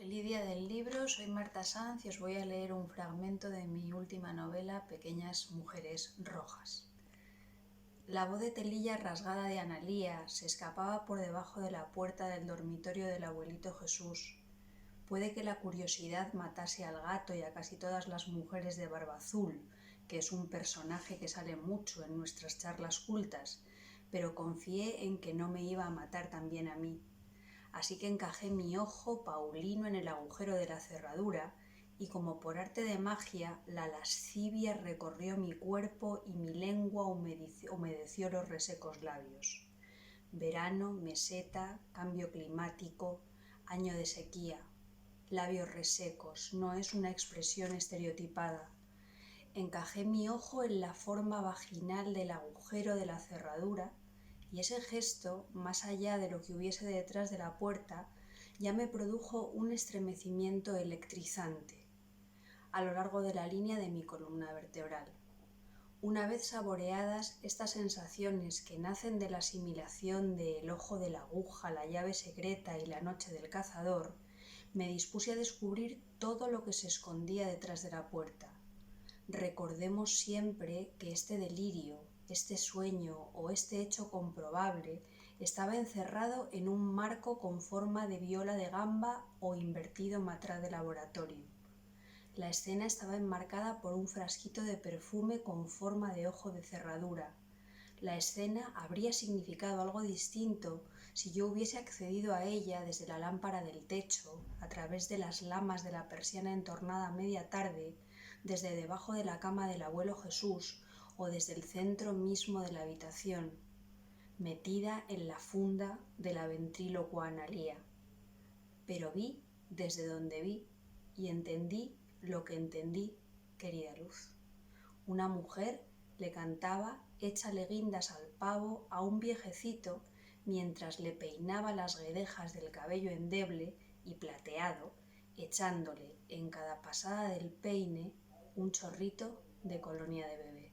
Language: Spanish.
Feliz día del libro, soy Marta Sanz y os voy a leer un fragmento de mi última novela, Pequeñas mujeres rojas. La voz de Telilla rasgada de Analía se escapaba por debajo de la puerta del dormitorio del abuelito Jesús. Puede que la curiosidad matase al gato y a casi todas las mujeres de barba azul, que es un personaje que sale mucho en nuestras charlas cultas, pero confié en que no me iba a matar también a mí. Así que encajé mi ojo paulino en el agujero de la cerradura y como por arte de magia la lascivia recorrió mi cuerpo y mi lengua humedeció los resecos labios. Verano, meseta, cambio climático, año de sequía. Labios resecos, no es una expresión estereotipada. Encajé mi ojo en la forma vaginal del agujero de la cerradura y ese gesto, más allá de lo que hubiese detrás de la puerta, ya me produjo un estremecimiento electrizante a lo largo de la línea de mi columna vertebral. Una vez saboreadas estas sensaciones que nacen de la asimilación del ojo de la aguja, la llave secreta y la noche del cazador, me dispuse a descubrir todo lo que se escondía detrás de la puerta. Recordemos siempre que este delirio, este sueño o este hecho comprobable estaba encerrado en un marco con forma de viola de gamba o invertido matraz de laboratorio. La escena estaba enmarcada por un frasquito de perfume con forma de ojo de cerradura. La escena habría significado algo distinto si yo hubiese accedido a ella desde la lámpara del techo, a través de las lamas de la persiana entornada a media tarde, desde debajo de la cama del abuelo Jesús o desde el centro mismo de la habitación, metida en la funda de la ventrílocua Analía. Pero vi desde donde vi y entendí lo que entendí, querida luz. Una mujer le cantaba échale guindas al pavo a un viejecito mientras le peinaba las guedejas del cabello endeble y plateado, echándole en cada pasada del peine un chorrito de colonia de bebé.